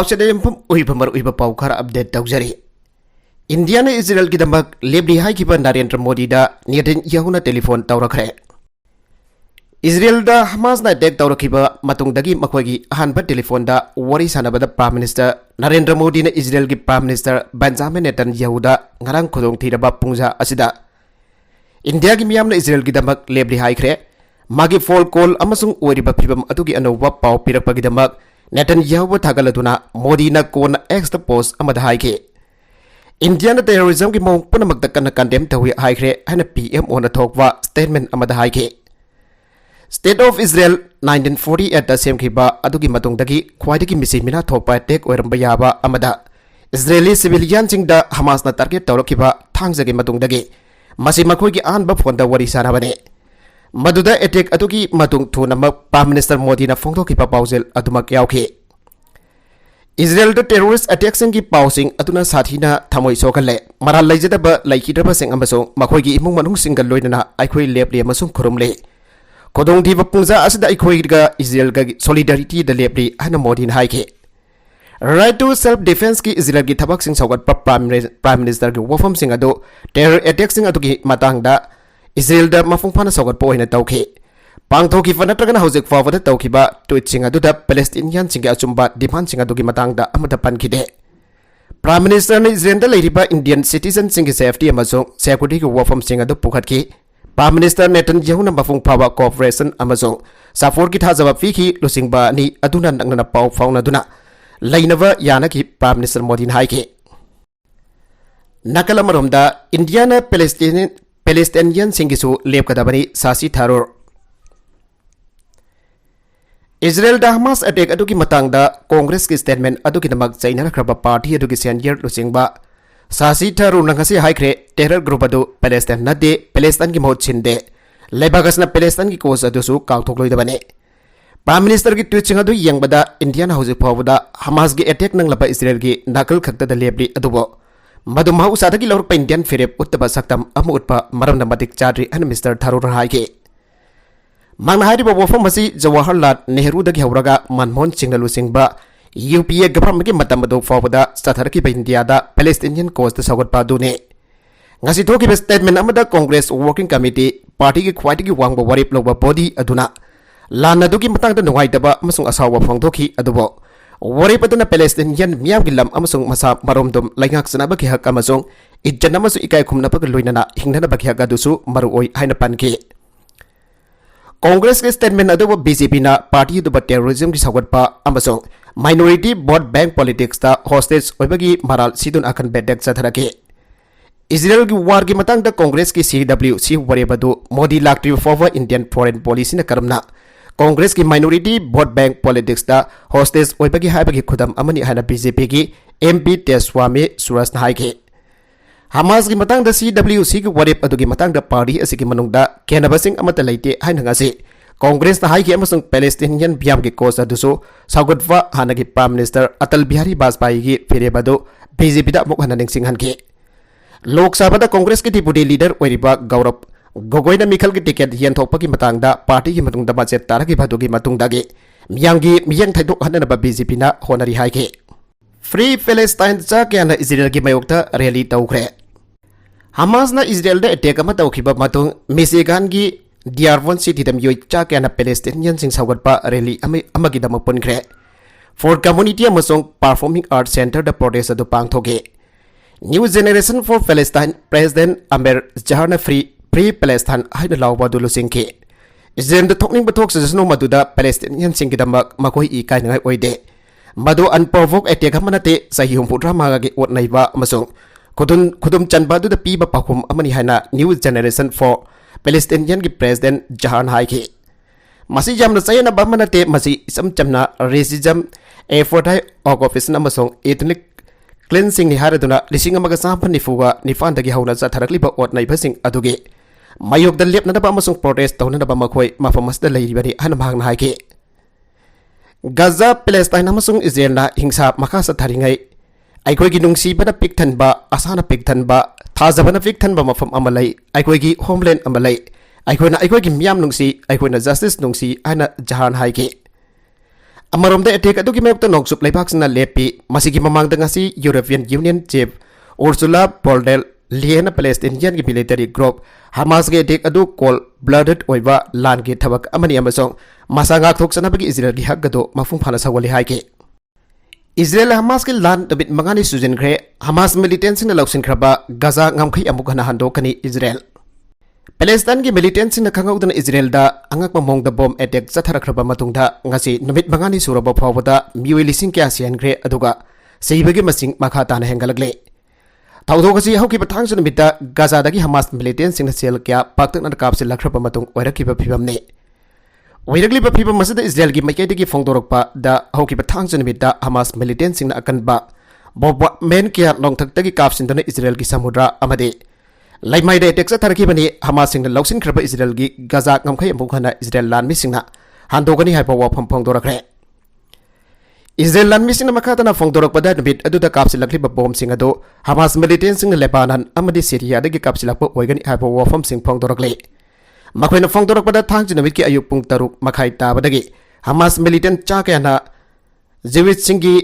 पाउचदे यमफम उहिबमर उहिब पाउ खरा अपडेट तौजरी इंडिया ने इजराइल की दमक लेबली हाइकिब नरेंद्र मोदी दा नेतन्याहू ना टेलीफोन तौरखरे इजराइल दा हमास ना अटैक तौरखिब मतुंगदगी मखोगी अहानबा टेलीफोन दा वरी सानबदा प्राइम मिनिस्टर नरेंद्र मोदी ने इजराइल की प्राइम मिनिस्टर बेंजामिन नेतन्याहू दा ngarang khudong thiraba pungja asida India की मियाम ने इजराइल की दमक लेबली हाइखरे मागी फोन कॉल अमसुंग ओरिबा फिबम अतुगी अनौबा पाउ पिरकपगी दमक नेतन्याहू थागलदुना मोदी ना कोन एक्स द पोस्ट अमदा हाइके इंडिया ने टेररिज्म की मौंग पुनमक कन्ना कंडेम तहुई हाइखरे हन पीएम ओना थोकवा स्टेटमेंट अमदा हाइके स्टेट ऑफ इजराइल 1948 दा सेमखिबा अदुगी मतुंगदगी ख्वाइदगी मिसि मिना थोकपा टेक ओरंबा याबा अमदा इजरायली सिविलियन सिंगदा हमास ना टारगेट तौरखिबा थांगजगे मतुंगदगी मसी मखोगी आनबा फोन दा वरी सानाबने मदुदा अटैक अदुगी मतुंग थुनमक प्राइम मिनिस्टर मोदी ना फोंगथोखिबा पाउजेल अदुमक यावखे इजराइल द टेररिस्ट अटैक सिंगी पाउसिंग अदुना साथीना थमोय सोखले मराल लैजदबा लैखिद्रबा सिंग अमसों मखोगी इमुंग मनुंग सिंगल लोइनना आइखोय लेपले अमसों खुरुमले खोदोंग दिबा पुंजा असदा आइखोयगा इजराइल गा सॉलिडारिटी द लेपले हन मोदी ना हाइके राइट टू सेल्फ डिफेंस की इजराइल की थबक सिंग सौगत प्राइम मिनिस्टर की वफम सिंग अदो टेरर अटैक सिंग अदुगी मतंगदा इजराइल दा मफुंग फाना सौगत पोइना तौखे पांगथोकी फनत्रगना हौजिक फावदा तौखिबा ट्वीट सिंग अदुदा पैलेस्टीनियन सिंग अचुंबा डिमांड सिंग अदुगी मतंगदा अमदा पनखिदे प्राइम मिनिस्टर ने इजराइल दा लेरिबा इंडियन सिटीजन सिंग की सेफ्टी अमसों सिक्योरिटी की वफम सिंग अदु पुखतकी प्राइम मिनिस्टर नेतन्याहू ना मफुंग फावा कोऑपरेशन अमसों सपोर्ट की थाजबा फीखी लुसिंगबा नि अदुना नंगना पाउ फाउनादुना लैनवा यानकी प्राइम मिनिस्टर मोदी ने हाइके नकल अमरोमदा इंडिया ने पैलेस्टीनियन सिंगिसु लेपकदबनी सासी थारोर इजराइल दा हमास अटैक अदुगी मतंगदा कांग्रेस की स्टेटमेंट अदुगी नमक चाइनारखरबा पार्टी अदुगी सेनियर लुसिंगबा सासी थारोर नंगसी हाइखरे टेरर ग्रुप अदु पैलेस्टाइन नदे पैलेस्टाइन की मौत छिंदे लेबागसना पैलेस्टाइन की कोस अदुसु काउथोकलोइदबने प्राइम मिनिस्टर की ट्वीट सिंग अदु यंगबदा इंडिया ना हौजिक फावदा हमास की अटैक नंगलबा इजराइल की नाकल खक्तदा लेबली अदुबो मदु महउसादगी लौरपा इंडियन फेरेप उत्तबा सक्तम अमु उत्पा मरमना मतिक चाद्री अन मिस्टर थारोर हाइके मांगना हारिबा वफम मसी जवाहरलाल नेहरू दगी हौरगा मनमोहन सिंह लुसिंगबा यूपीए गवर्नमेंट की मतम अदु फावदा सथरकी इंडिया दा पैलेस्टीनियन कोस्ट सौगतपा दुने ngasi thoki be statement amada congress working committee party ki khwaiti ki wangba warip loba body aduna lana duki matang da nungai daba amasung asawa phangthoki adubo warip aduna palestinian miyam ki lam amasung masa maromdom laingak sanaba ki hak amasung ijjan amasu ikai khumna pag loinana hingnana ba ki hak adusu maru oi haina panki congress ke statement adubo bjp na party du terrorism ki sawatpa amasung minority vote bank politics ta hostage oibagi maral sidun akan bedek satharake Israel की war की मतंग द कांग्रेस की CWC वरेबदु मोदी लाक्ट्री forward Indian foreign policy न करमना कांग्रेस की माइनॉरिटी वोट बैंक पॉलिटिक्स दा होस्टेज ओइबगी हाइबगी खुदम अमनि हाना बीजेपी की एमपी तेस्वामी सुरज हाइके हमास की मतंग द CWC की वरेब अदुगी मतंग द पार्टी असि की मनुंग दा केनबसिंग अमत लेते हाइना ngasi कांग्रेस न हाइके अमसुंग पैलेस्टीनियन बियाम की कोस अदुसु साउगतवा हाना की प्राइम मिनिस्टर अटल बिहारी वाजपेयी की फेरेबदु बीजेपी दा मुख हाना निंगसिंग हनके लोकसभा कांग्रेस की डिप्यूटी लीडर ओइरिबा गौरव गोगोई मिखल की टिकेट येंथोकपगी मतंगदा पार्टी की मतुंगदा मचेत तारगी भदुगी मतुंगदागे मियांगी मियंग थाइदोक हननबा बीजेपी ना होनरी हाइके फ्री पैलेस्टाइन चा केना इजराइल की मयोक्ता रैली तौखरे हमास ना इजराइल दा अटैक अमा तौखिबा मतुंग मिशिगन की डियारवन सिटी दम योइ चा केना पैलेस्टीनियन सिंग सौगतपा रैली अमगी दम पुनखरे फॉर कम्युनिटी अमसोंग परफॉर्मिंग आर्ट सेंटर द प्रोटेस्ट अदु पांगथोगे new generation for Palestine president Amer जहारना फ्री पैलेस्टाइन हाइना लाउबा दुलुसिंखे इजराइल द थोकनिंग बथोक सजनो मदुदा पैलेस्टीनियन सिंग दमक मकोई इकाय नgai ओइदे मदु अनप्रोवोक अटैक हमनते सही हुमपुद्रा मागे ओटनैबा अमसों खुदुम चनबा दुदा पीबा पाखुम अमनि हाइना न्यू जनरेशन फॉर पैलेस्टीनियन की प्रेसिडेंट जहारन हाइखे मसी जामना सयना बमनते मसी इसम चमना रेसिज्म एफोर्टाइ ऑफिस अमसों एथनिक क्लिनसिंग हारदुना लिसिंग अमगा साफन निफुगा निफानदगी हौना जाथरकलिबा ओटनैबसिंग अदुगे मायोगदा लेपनदबा अमसुंग प्रोटेस्ट तौनदबा मखोय मफमसदा लैरिबनि हन भागना हाइके गाजा पैलेस्टाइन अमसुंग इजराइलना हिंसा मखा सथारिङै अैखोयगी नुंसीबना पिकथनबा आसाना पिकथनबा थाजबना पिकथनबा मफम अमलै अैखोयगी होमलैंड अमलै अैखोयना अैखोयगी मियाम नुंसी अैखोयना जस्टिस नुंसी हन जहान हाइके अमरोमदा अटैक अदुगी मायokta नोंगसुप लेबाक्सना लेपी मसिगी ममांगदा ngasi European union chief Ursula बोल्डेल लियना पैलेस्टाइनियन की मिलिटरी ग्रुप हमास के अटैक अदु कोल ब्लडेड ओइबा लान के थबक अमनि अमसों मसा गाकथोक सनाबगी इजराइल की हकगदो मफुं फाना सवली हाइके इजराइल हमास के लान दबित मंगानी सुजनख्रे हमास मिलिटेंट्स ने लौसिनख्रबा Gaza ngamkhai amuk hana handokani Israel Palestine की मिलिटेंट्स ने खंगौदन इजराइल दा अंगक ममोंग द बॉम्ब अटैक चथरख्रबा मतुंगदा ngasi नुमित मंगानी सुरबा फावदा मियोइ लिसिंग क्या सियनख्रे अदुगा सेइबगी मसिंग मखा ताना हेंगलगले थाउदोगसी हौकी बथांग नुमिता गाजा दगी हमास मिलिटेंट्स सिंग सेल क्या पाक्तन कापसे लख्रबा मतुंग ओइरकिबा फिबमने ओइरगलिबा फिबम मसद इजराइल की मैकेदगी फोंदोरकपा दा हौकी बथांग नुमिता हमास मिलिटेंट्स सिंग अकनबा बोबा मेन क्या लोंगथक्तगी कापसिंदन इजराइल की समुद्र अमदे लाइमाइड अटैक चथरखिबनी हमास सिंग लौसिनख्रबा इजराइल की Gaza ngamkhai amuk hana Israel लानमी सिंगना हांदोगनी हाइबा वाफम फोंदोरखरे इजराइल लानमी सिंगना मखातना फोंदोरकपदा नुमित अदुदा कापसिलखलिबा बॉम्ब सिंग अदो हमास मिलिटेंट सिंग लेबानन अमदि सीरिया दगी कापसिलखपा ओइगनी हाइबा वाफम सिंग फोंदोरखले मखोइना फोंदोरकपदा थांग नुमित की अयुक पुंग तरुक मखाई ताबदगी हमास मिलिटेंट चाकयाना जीवित सिंगी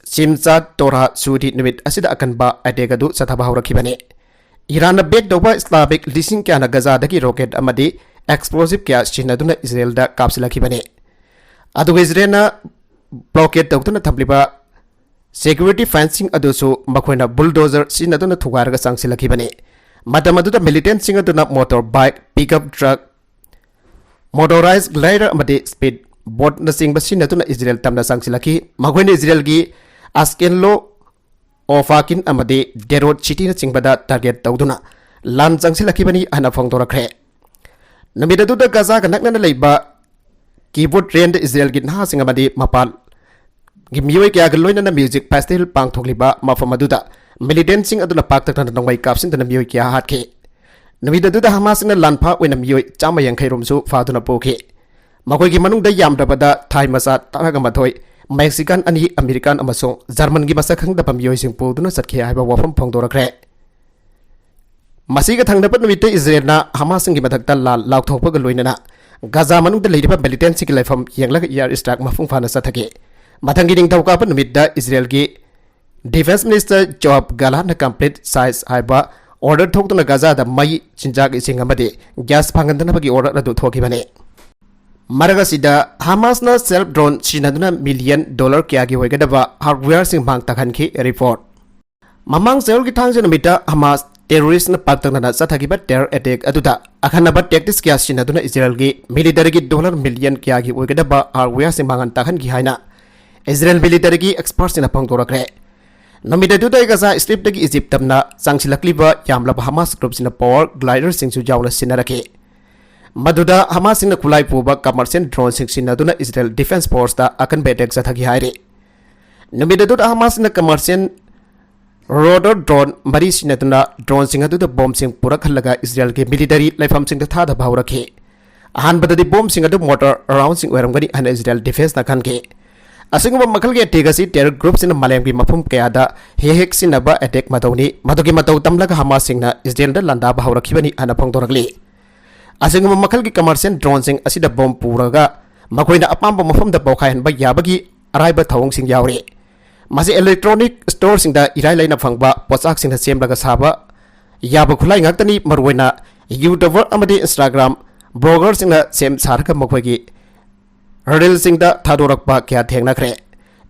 सिमचा तोरा सुदी नुमित असिदा अकनबा अटैक अदु चथाबा हौरखिबने ईरान बेक दौबा इस्लामिक लिसिंग क्या गजा दगी रॉकेट अमदी एक्सप्लोसिव क्या सिनदुना इजराइल दा कापसिलखिबने अदुगा इजराइल ना ब्लॉकेट तौतुना थम्लिबा सिक्योरिटी फेंसिंग अदुसु मखोइना बुलडोजर सिनदुना थुगारगा सांगसिलखिबने मदम अदुदा मिलिटेंट सिंग अदुना motor bike pickup truck motorise glider अमदी स्पीड बोट न सिंग बसिनदुना इजराइल तमना सांगसिलखि मखोइना इजराइल की आस्केनलो ओफाकिन अमदे डेरोड सिटी न चिंगबदा टारगेट तौदुना लान चंगसिलखिबनी हना फोंदोरखरे नमिददुदा गाजा का नकना लेबा कीबोर्ड ट्रेंड इजराइल की नहा सिंग अमदे मपाल गी मियोय क्या गलोइना म्यूजिक फेस्टिवल पांगथोकलिबा मफम अदुदा मिलिटेंट सिंग अदुना पाक्तकना नंगवाई कापसिन मियोय क्या हाटखे नमिददुदा हमास न लानफा ओइना मियोय चामा यंखै रोमसु फादुना पोखे मखोइगी मनुंगदा यामदबदा थाई मसा तारगा मथोय मैक्सिकन अनि अमेरिकन अमसों जर्मन की मसक खंगदबा मियोइसिंग पुदुना सटखे हाइबा वाफम फोंदोरखरे मसीगा थंगदबा नुमित इजराइलना हमासिंग की मथक्ता लाल लाउथोकपगा लोइनना गाजा मनुंगदा लेरिबा मिलिटेंट सिंग लाइफम यंगलग एयर स्ट्राइक मफुंग फाना सथके मथंगी निंगथौकाबा नुमितदा इजराइल की डिफेंस मिनिस्टर जोब गालान कंप्लीट साइज हाइबा ऑर्डर थोकतुना गाजा दा मई चिंजाग इसिंग अमदे गैस फांगंदनबगी ऑर्डर अदु थोकिबने मरगसिदा हमासना सेल्फ ड्रोन सिनदुना $1 मिलियन क्या की होइगदबा हार्डवेयर सिंग मांग तखनखि रिपोर्ट ममांग सेल की थांग नुमिता हमास टेररिस्ट न पाक्तंगना चथगिबा टेरर अटैक अदुदा अखनबा टैक्टिक्स क्या सिनदुना इजराइल की मिलिटरी की $1 मिलियन क्या की होइगदबा हार्डवेयर सिंग मांगन तखनखि हाइना इजराइल मिलिटरी की एक्सपर्ट सिना फोंदोरखरे नमिददुदा गजा स्ट्रिप दगी इजिप्ट तमना चांगसिलखलिबा यामलबा हमास ग्रुप सिना पावर ग्लाइडर सिंगसु जावना सिनरखे मधुदा हमास सिंह खुलाई पुबा कमर्शियल ड्रोन सिंह इजराइल डिफेंस फोर्स दा अकन बेटेक चथगी हाइरे नुमिददुदा हमास सिंह कमर्शियल रोडर ड्रोन मरी सिंह ड्रोन सिंह बॉम्ब सिंह पुरखलगा इजराइल के मिलिटरी लाइफम सिंह थादा भावरखे अहानबददी बॉम्ब सिंह मोटर राउंड सिंह ओरमगनी हन इजराइल डिफेंस ना खनके असिंगबा मखल के अटैक टेरर ग्रुप सिंह मलेम की मफुम कयादा हेक सिनबा अटैक मतौनी मधुगी मतौ तमलगा हमास सिंह इजराइल दा लंदा भावरखिबनी हन फोंदोरगली असिंगबा मखल की कमर्शियल ड्रोन सिंह असिदा बॉम्ब पुरगा मखोइना अपाम्बा मफमदा पौखायहनबा याबगी अराइबा थौंग सिंह यावरे मसे इलेक्ट्रॉनिक स्टोर सिंह दा इराइ लाइना फंगबा पोचाक सिंह सेमलगा साबा याबा खुलाई ngakतनी मरुइना यूट्यूबर अमदि इंस्टाग्राम ब्लॉगर सिंह सेम सारका मखोइगी रील सिंह दा थादोरकपा क्या थेंगनाखरे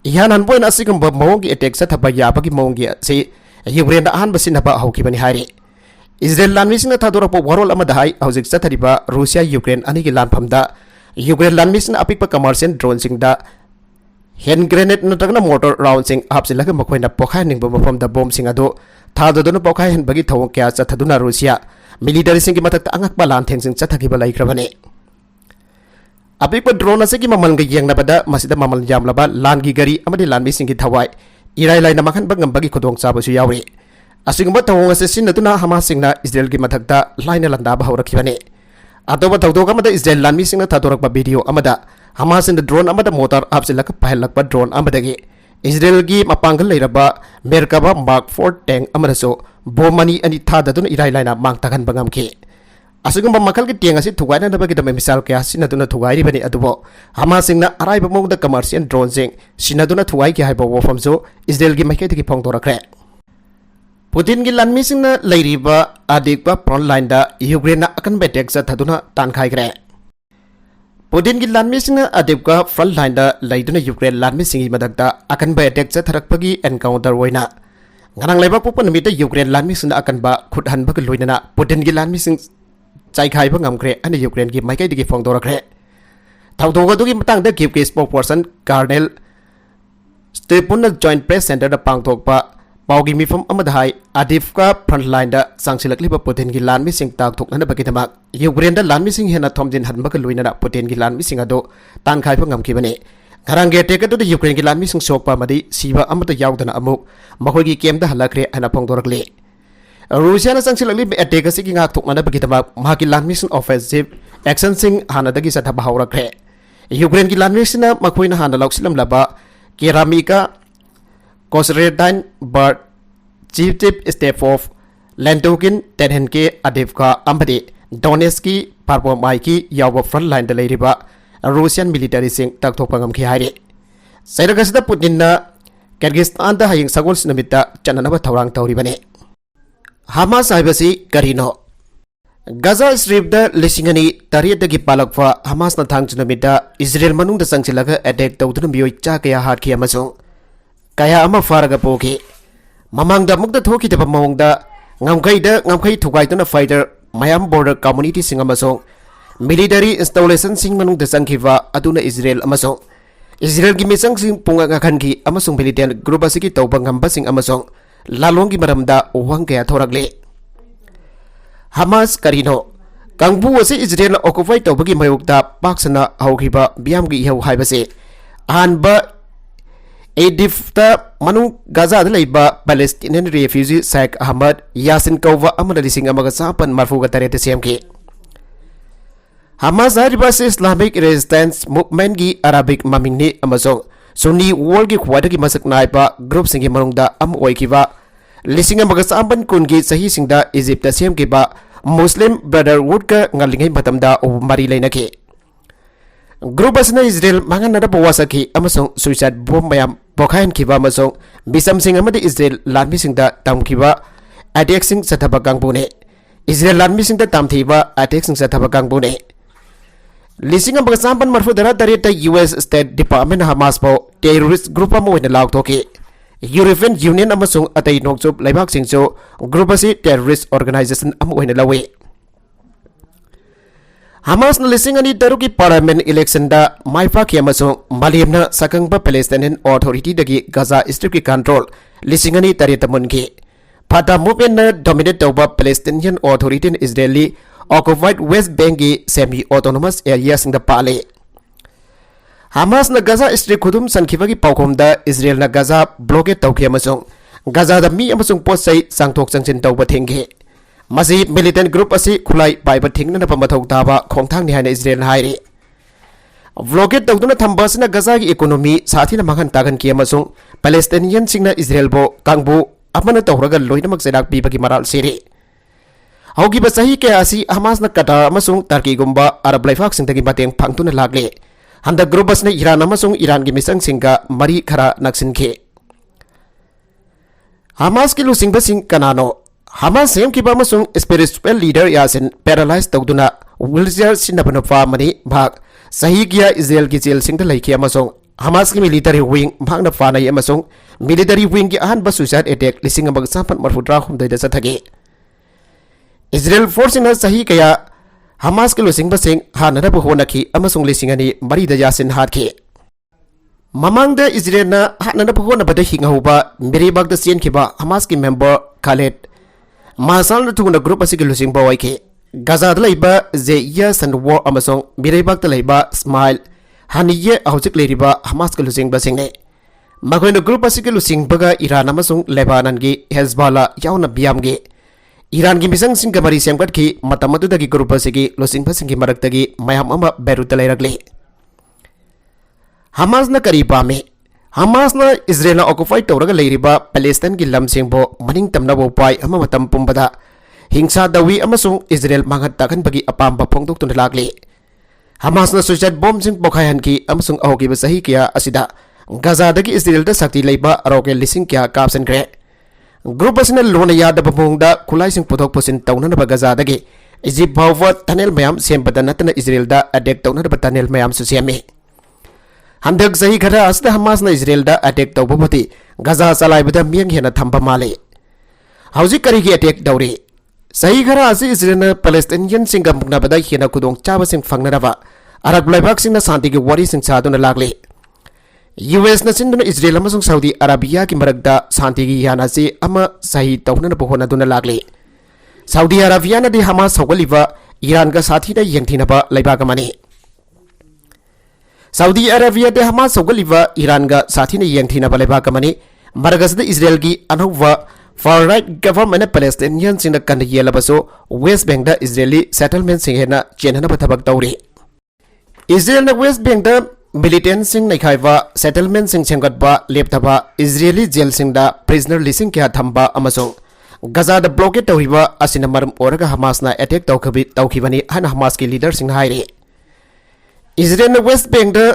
इहान हनबोइना असिगंबा मौंगी अटैक सथबा याबगी मौंगी से यूक्रेन दा अहानबा सिनबा हौकिबनी हाइरे इजराइल लानमिसिंग थादोरकपा वरोल अमदा हाइ हौजिक चथरिबा रूसिया यूक्रेन अनिगी लानफमदा यूक्रेन लानमिसिंग अपिकपा कमर्शियल ड्रोन सिंह दा हैंड ग्रेनेड नत्रगना मोटर राउंड सिंह हापसिलगा मखोइना पोखायनिंगबा मफमदा बॉम्ब सिंह अदो थादोदुना पोखायहनबगी थौंग क्या चथदुना रूसिया मिलिटरी सिंह की मथक्ता अंगकपा लानथेंग सिंह चथगिबा लैख्रबने अपिकपा ड्रोन असेगी ममलगा येंगनबदा मसिदा ममल यामलबा लानगी गरी अमदि लानमी सिंह की थवाई इराइ लाइना मखनबा ngambagi खुदोंग चाबसु यावरे असिगुम्बा थौंग असे सिनदुना हमास सिंहना इजराइल की मथक्ता लाइना लंदाबा हौरखिबने अतोबा थौदोक अमदा इजराइल लानमी सिंहना थादोरकपा वीडियो अमदा हमास इन ड्रोन अमदा मोटर आपसिलक पहलकपा ड्रोन अमदगी इजराइल की मपांगल लेरबा मेरकाबा मार्क 4 टैंक अमदसो बोमनी अनि थाददुना इराइ लाइना मांग तखनबा ngamखि asugumba makal ki tiang asi thugai na bagi dam misal kya sinaduna thugai ri bani adubo Hamas singna arai ba mong da commercial drone sing sinaduna thugai ki haiba wo famso Israel gi makai ki phong torakre Putin gi lanmi singna leiriba adikba front line da Ukraine na akan betek sa thaduna tan khai gre Putin gi lanmi singna adikba front line da leiduna Ukraine lanmi singi madakta akan betek sa tharak pagi encounter woina ngarang leba pupan namita Ukraine lanmi singna akan ba khuthan ba loina Putin gi lanmi sing chai khai ba ngamkre ani Ukraine gi makai ki phong torakre thawdoga du gi matang da give spokesperson Colonel Stephen Joint Press Center da pangthok pa Paugi mifam amadhai adif ka frontline da sangsilakli ba Putin gi lan mi sing tak thok na bagi tamak Ukraine da lan mi sing hena thomjin hanba ka luina da Putin gi lan mi sing ado tan khai pa ngam ki bane garang ge tek da Ukraine gi lan mi sing sok pa madi siba amata yaudana amuk makhoi gi kem da halakre ana phong dorakle Russia na sangsilakli be attack asi gi ngak thok na bagi tamak ma gi lan mi sing offensive action sing hana da gi satha bahaurakre Ukraine gi lan mi sing na makhoi na hana lauksilam laba keramika Kosredine but chief step of Lantokin Tenhenke Adevka Ambadi Donetski Parpomaiki Yawa frontline the Ladiba Russian military sing Taktopangam Kihari Sairagasda Putina Kyrgyzstan the Haying Sagols Namita Chananaba Taurang Tauribane Hamas haibasi karino Gaza Strip the Lishingani Tariat the Gipalakwa Hamas Natang Chunamita Israel Manung the Sangsilaga attack Tautunamio Chakaya Haki Amazon Kaya ama faraga poki mamangda mukda thoki taba mawngda ngamkai thugai tuna fighter mayam border community sing amasong military installation sing manung da sangkhiwa aduna Israel amasong Israel gi misang sing punga ngakhan gi amasong military group asiki tawba ngamba sing amasong lalong gi maramda ohang kaya thorakle Hamas karino kangbu ase Israel occupy tawbagi mayukda paksana hawkhiba biam gi hau haibase anba Edifta Manu Gaza Laiba Palestinian refugee Sheikh Ahmad Yasin Kauva Amada Lising Amagasapan Marfuga Tarete CMK Hamas Haribas Islamic Resistance Movement Gi Arabic Mamingni Amazon Sunni World Gi Khwadagi Masak Naipa Group Singi Marungda Am Oikiva Lising Amagasapan Kungi Sahi Singda Egypt CMK ba Muslim Brotherhood Ka Ngalingai Matamda O Mari Lainaki Group asna Israel mangan na bawasaki amasong suicide bomb mayam bokhain kiba amasong bisam sing amadi Israel lanmi singda tamkiba attack sing sathaba gangbune Israel lanmi singda tamthiba attack sing sathaba gangbune lising ambaga sampan marfu dara darita US State Department Hamas po terrorist group amo ina lauk toki European Union amasong atay nokchup laibak singso group asi terrorist organization amo ina lawi Hamas na lising ani daruki parliament election da maifa ki amasong malimna sakangba Palestinian Authority dagi Gaza Strip ki control lising ani taritamun ki phata movement na dominate tawba Palestinian Authority in Israeli occupied West Bank ki semi autonomous area sing da pale Hamas na Gaza Strip khudum sankhiba ki paukhom da Israel na Gaza blockade tawki amasong Gaza da mi amasong posai sangthok changchin tawba thengge Masi militant group asi khulai paiba thingna na pamathok daba khongthang ni haina Israel hairi Vlogget tawduna thambasna Gaza gi economy sathina manghan tagan ki amasung Palestinian singna Israel bo kangbu amana tawraga loinamak sedak pibagi maral siri Haugi ba sahi ke asi Hamas na Qatar amasung Turkey gumba Arab laifak singtagi bateng phangtuna lagle handa group asna Iran amasung Iran gi misang singa mari khara naksinke Hamas ki lusing basing kanano Hamas sem ki bamasung spiritual leader yasin paralyzed tawduna wheelchair sinabana famani bhag sahi kia Israel ki jail singda laiki amasung Hamas ki military wing bhagna fanai amasung military wing ki ahan ba suicide attack lising amag sampan marfudra humdai da sathage Israel force na sahi kaya Hamas ki lusing basing hanara bu honaki amasung lising ani mari da yasin hatki mamangda Israel na hanara bu hona bada hingahuba miribag da sien ki ba Hamas ki member Khaled Masal na tuna group asiki lusing bawai ke Gaza dalaiba Zeya Sandwar amasong Miraybag dalaiba Smile Haniye ahujik leiriba Hamas ka lusing basing ne Makoy na group asiki lusing baga Iran amasong Lebanon gi Hezbollah yaw na biyam gi Iran gi misang sing kamari siyamkat ki matamatu dagi group asiki lusing basing ki marak dagi mayam ama Beirut dalairagli Hamas na kari pame Hamas na Israel na occupy tawraga leiriba Palestine gi lamsing bo maning tamna bo pai ama matam pumbada हिंसा दवी अमसुंग Israel मांगत ताकनबगी अपाम्बा फोंदोक्तुना लागले हमासना suicide बॉम्बसिंग पोखायहनकी अमसुंग अहोगिबा सही किया असिदा गजादगी इजराइलदा शक्ति लेबा अरोके लिसिंग किया कापसनग्रे group असना लोना यादबा मोंगदा खुलाइसिंग पुथोक पुसिन तौननबा गजादगी इजिप्ट फाउबा टनेल मयाम सेमबदा नतना इजराइलदा अटैक तौननबा टनेल मयाम सु सेमे हंदक सही खरा असदा हमासना इजराइलदा अटैक तौबबती गजा चलाइबदा मियंग हेना थंबा माले हौजिक करिगी अटैक दौरे सही खरा असी इजराइलना पैलेस्टाइनियन सिंगा मुक्नाबदा हेना खुदोंग चाबसिंग फंगनरबा अरब लाइबाकसिंगना शांतिगी वारिसिंग सादुना लागले यूएस नचिंदुना इजराइल अमसुंग सऊदी अरबिया की मरकदा शांतिगी यानासी अमा सही तौननबा होनादुना लागले सऊदी अरबिया नदी हमास हौगलिबा ईरान का साथीना यंगथिनबा लाइबागमने सऊदी अरबिया दे हमास हौगलिबा ईरान का साथीना यंगथिनबा लाइबागमने मरगसदा इजराइल की अनौबा फार राइट गवर्नमेंट पैलेस्टाइनियन सिंगना कन येलबसो वेस्ट बैंक दा इजरायली सेटलमेंट सिंगना चेननबा थबक तौरे इजराइल वेस्ट बैंक दा मिलिटेंट सिंग नैखाइबा सेटलमेंट सिंग सेमगतबा लेपतबा इजरायली जेल सिंगदा प्रिजनर लिसिंग क्या थंबा अमसों गजा दा ब्लॉकेट तौरिबा असिना मरम ओरगा हमासना अटैक तौखिबनी हना हमास की लीडर सिंग हाइरे इजराइल वेस्ट बैंक दा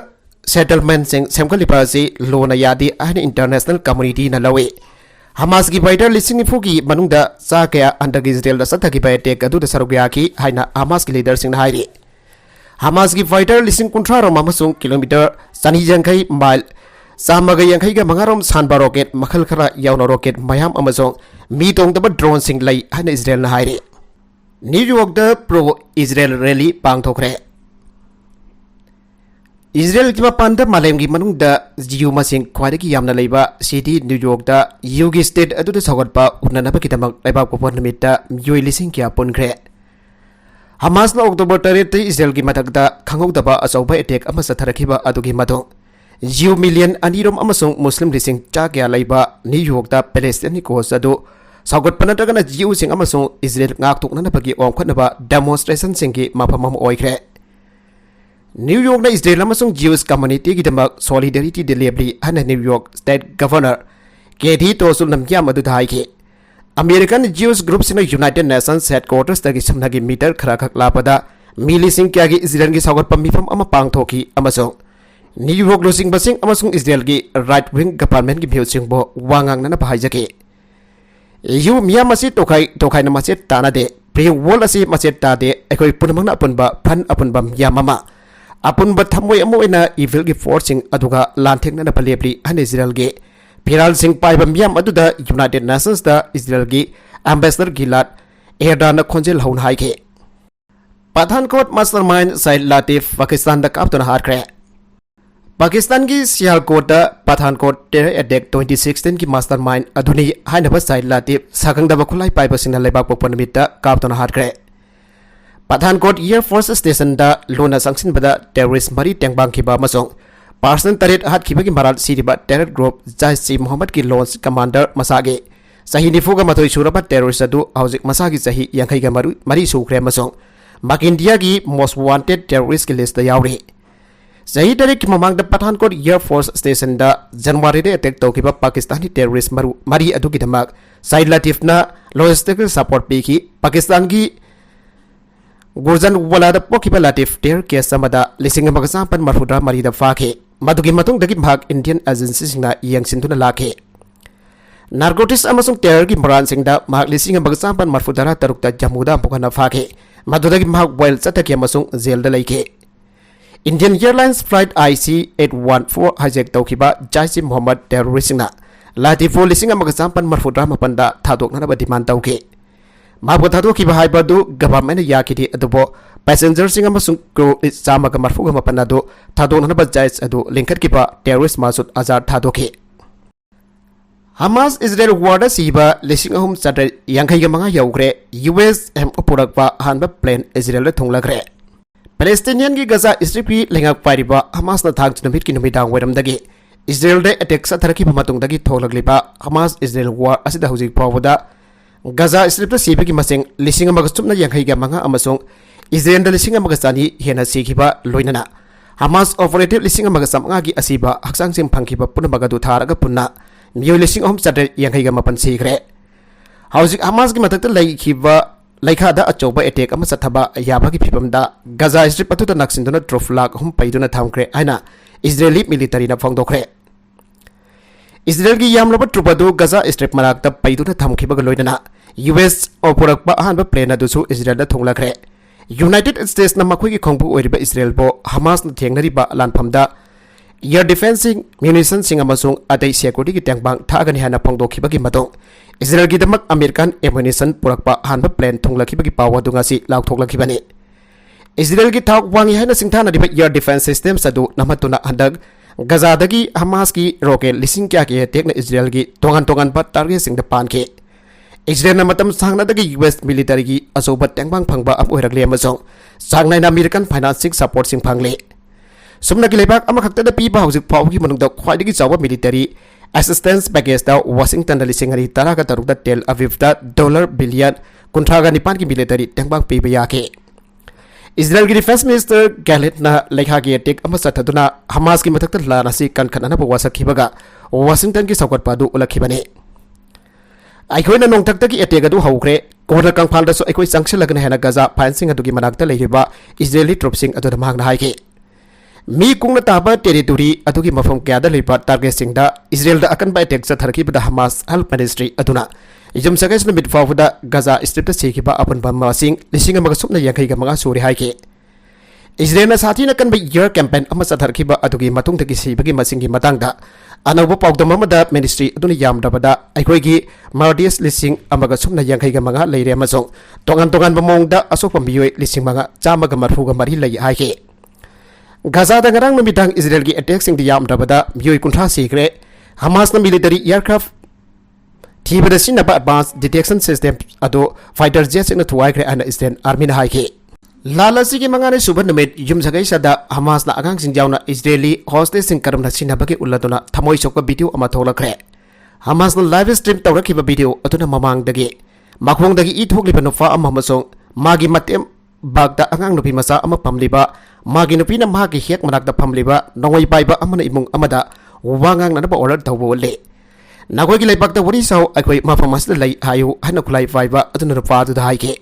सेटलमेंट सिंग सेमगलिबासी लोना यादी हना इंटरनेशनल कम्युनिटी ना लवे हमास की फाइटर लिसिंग निफुगी मनुंगदा चा कया अंडर इजराइल दा सत्थागिबा अटैक अदुदा सरुगयाकी हाइना हमास की लीडर सिंग हाइरे हमास की फाइटर लिसिंग कुंथ्रारोम अमसुंग किलोमीटर 150 माइल चामगा यांखैगा मंगारोम सानबा रॉकेट मखल खरा यावना रॉकेट मयाम अमसुंग मी तोंगदबा ड्रोन सिंग लै हाइना इजराइल ना हाइरे न्यूयॉर्क दा प्रो इजराइल रैली पांगथोखरे इजराइल की मपानदा मालेमगी मनुंगदा जियु मसिंग ख्वाइदगी यामना लैबा सिटी न्यूयॉर्क दा यूगी स्टेट अदुदा सगतपा उन्ननबगिदमक लैबाक पोपन निमित्ता मियोय लिसिंग क्या पुनख्रे हमासना अक्टोबर 8 इजराइल की मथकदा खंगौदबा अचौबा अटैक अमा सथरखिबा अदुगी मथों जियो मिलियन अनिरोम अमसुंग मुस्लिम लिसिंग चा क्या लैबा न्यूयॉर्क दा पैलेस्टाइन कोस अदु सगतपा नत्रगना जियो सिंग अमसुंग इजराइल ngaktuknanabagi ओंखनबा डेमोन्स्ट्रेशन सिंगी मफम अम ओइख्रे न्यूयॉर्क ना इजराइल अमसुंग जियोस कम्युनिटी की दमक सॉलिडरिटी डिलीवरी हना न्यूयॉर्क स्टेट गवर्नर केडी तोसुल नमयाम अदु धाइखे अमेरिकन जियोस ग्रुप सिना यूनाइटेड नेशंस हेडक्वार्टर्स तगी समनागी मीटर खरा खक लापदा मिलिसिंग क्या की इजराइल की सगतपा मिफम अमा पांगथोखी अमसुंग न्यूयॉर्क लुसिंग बसिंग अमसुंग इजराइल की राइट विंग गवर्नमेंट की भ्यूसिंग बो वांगांगना बाहाइजके यू मियाम असी तोखाई नमसे तानादे प्री वॉल असी मसे तादे एकोई पुनमंगना अपुनबा फन अपुनबा मियाममा अपुनबा थमोय अमोइना इविल की फोर्सिंग अदुगा लांथेंगना पलेप्री हन इजराइल के फिराल सिंह पाइबा मियाम अदुदा यूनाइटेड नेशंस दा इजराइल की एम्बेसडर गिलाद एयरडान खोंजेल हौन हाइके पठानकोट मास्टरमाइंड सईद लातिफ पाकिस्तान दा कापतुना हारख्रे पाकिस्तान की सियालकोट दा पठानकोट टेरर अटैक 2016 की मास्टरमाइंड अदुनी हाइनबा सईद लातिफ सागंगदबा खुलाई पाइबसिंगना लेबाक पोपन निमित्ता कापतुना हारख्रे पठानकोट एयरफोर्स स्टेशन दा लोना संगसिनबदा टेररिस्ट मरी टेंगबांगखिबा अमसुंग पार्सन तरेट हाटखिबगी मराल सिरिबा टेरर ग्रुप जैश मोहम्मद की लॉन्च कमांडर मसागे सही निफुगा मथोई सुरबा टेररिस्ट अदु हौजिक मसागी सही यांखैगा मरी सुख्रे अमसुंग मक इंडिया की मोस्ट वांटेड टेररिस्ट की लिस्ट यावरे सही तारीख की ममांग पठानकोट एयरफोर्स स्टेशन दा जनवरी दे अटैक तौखिबा पाकिस्तानी टेररिस्ट मरी अदुगिदमक सईद लातिफना लॉजिस्टिकल सपोर्ट पीखी पाकिस्तान की गुरजन वालाद पोखिबा लातिफ टेर केस अमदा लिसिंग मगसापन मरफुद्रा मरीदा फाखे मदुगी मतुंगदगी भाग इंडियन एजेंसी सिंगना यंगसिनदुना लाखे नार्कोटिक्स अमसुंग टेरर की मरान सिंगदा भाग लिसिंग मगसापन मरफुद्रा तरुकता जम्मूदा पोखना फाखे मदुदगी भाग वाइल चतके अमसुंग जेलदा लैखे Indian airlines flight IC814 hijack तौखिबा जैश मोहम्मद टेररिस्ट सिंगना लातिफो लिसिंग मगसापन मरफुद्रा मपनदा थादोकनबा डिमांड तौखे माबो थादोखिबा हाइबदु गवर्नमेंट याकिदि अदुबो पैसेंजर सिंग अमसुंग क्रू चामगा मरफुगा मपनदु थादोकनबा जैश अदु लिंखटकिबा टेररिस्ट मासुद अजार थादोखे हमास इजराइल वार्ड सीबा लिसिंग अहुम चटर यांखैगा मंगा यौग्रे यूएस एम पुरकपा हानबा प्लेन इजराइल थोंगलग्रे पैलेस्टाइनियन की गजा स्ट्रिप की लेंगाक पारिबा हमास न थाग नुमित की नुमिदांग वैरमदगी इजराइल दे अटैक सथरखिबा मतुंगदगी थोलग्लिबा हमास इजराइल वार असिदा हुजिक फावदा गजा स्ट्रिप सीबी की मसिंग लिसिंग अमगा सुमना यांखैगा मंगा अमसुंग इजराइल लिसिंग अमगा चानी हेना सीखिबा लोइनना हमास ऑपरेटिव लिसिंग अमगा समगा की असीबा हक्सांग सिंग फंखिबा पुनबगदु थारगा पुन्ना मियो लिसिंग अहम चटर यांखैगा मपन सीखरे हौजिक हमास की मथक्ता लैखिबा laikhada achauba attack ama sathaba yabagi phibamda Gaza Strip atuta naksinduna troflak hum paiduna thamkre aina Israeli military na phongdokre Israel gi yamlaba trupadu Gaza Strip marakta paiduna thamkhibaga loidana US oporakpa ahanba plane adusu Israel da thonglakre United States na makhoi gi khongbu oiriba Israel bo Hamas na thengnariba lanphamda air defensing munitions sing amasung adai security gi tangbang thagani hana phongdokhibagi matong Israel gi damak American ammunition purakpa hanba plane thonglakibagi pawa dunga si laukthoklankhibani Israel gi thak wangi hana singthana diba air defense system sadu namatuna handag Gaza dagi Hamas ki rocket lising kya ke tekna Israel gi tongan ba target sing da pan ke Israel na matam sangna dagi US military gi asoba tangbang phangba am oirakle amasung sangnai na American financing support sing phangle sumna ki lebak ama khakta da pi ba hojik phaw gi manung da khwaidagi chawa military assistance package da Washington da lisingari taraga taruk da Tel Aviv da dollar billion kuntraga nipan ki military tangbang pi ba yake Israel ki defense minister Galit na lekha gi attack ama sathaduna Hamas ki mathakta lana si kan khanana ba wasakhibaga Washington ki sawkat padu ulakhibani aikhoina nongthakta ki attack adu hawkre korna kangphal da so aikoi changsilagna hena Gaza fencing adu gi manakta lehiba Israeli troops sing adu magna haike mi kungna taba territory adugi mafam kya da lepa target sing da Israel da akan ba attack sa tharki da Hamas health ministry aduna ijum sagai na midfaw da Gaza strip da seki ba apan bam masing lising amaga supna yankai ga mga suri haike Israel na sati na kan ba year campaign ama sa tharki ba adugi matung da kisi bagi masing gi matang da anaw pawdam amada ministry aduna yam da bada aikoi gi mardius lising amaga supna yankai ga mga leire amasong tongan bamong da asok pambioi lising mga chama ga marfu ga mari lai haike Gaza da ngarang namitang Israel gi attack sing di yam dabada mioi kuntra sikre Hamas na military aircraft thibada sinaba advanced detection system ado fighter jets na thuai kre ana Israel army na haike lalasi gi mangane suban namit yum sagai sada Hamas na agang sing jauna Israeli hostage sing karam na sinaba ke ulatuna thamoi chokka video ama thola kre Hamas na live stream tawrakhiba video atuna mamang dagi makhong dagi I thokliba nufa ama masong magi matem bagda angang nupi masa ama pamliba magi nupi na magi hek manakda pamliba nongoi baiba amana imung amada wangang na ba order tawbo le nagoi gi leibak da wari saw akoi mafamas da lai hayu hana kulai baiba atuna rupa du da haike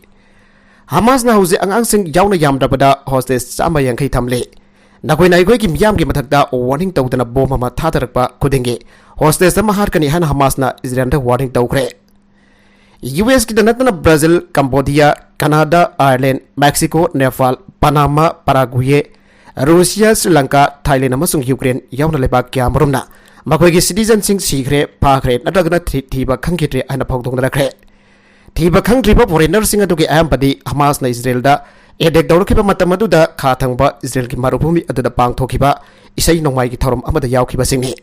Hamas na hauze angang sing yauna yam da bada hostage sama yang kai thamle nagoi na goi gi myam gi mathakda warning tawdana bomb ma thadarakpa kudenge hostage sama har kani hana Hamas na Israel da warning tawkre US ki danatna Brazil, Cambodia, Canada, Ireland, Mexico, Nepal, Panama, Paraguay, Russia, Sri Lanka, Thailand amasung Ukraine yauna lebak kya marumna makoi gi citizen sing sigre pakre natagna thiba khangkitre ana phawdong rakre thiba khangtriba foreigner sing adu ki ayam padi Hamas na Israel da edek dawrkhiba matamadu da kha thangba Israel ki marubhumi adu da pangthokhiba isai nongmai gi thorom amada yawkhiba singni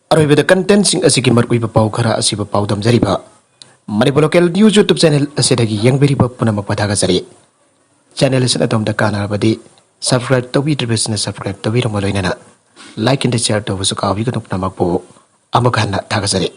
aroibeda content sing asigi markuiba paw khara asiba pawdam jariba Manipur local news YouTube channel asidagi yangberiba punamak pathagajari channel asina tomda kanarabadi subscribe tawbidribesna subscribe tawbiramo loinana like and share tawbusu kawi kanuk namakpo amaghanna thagajari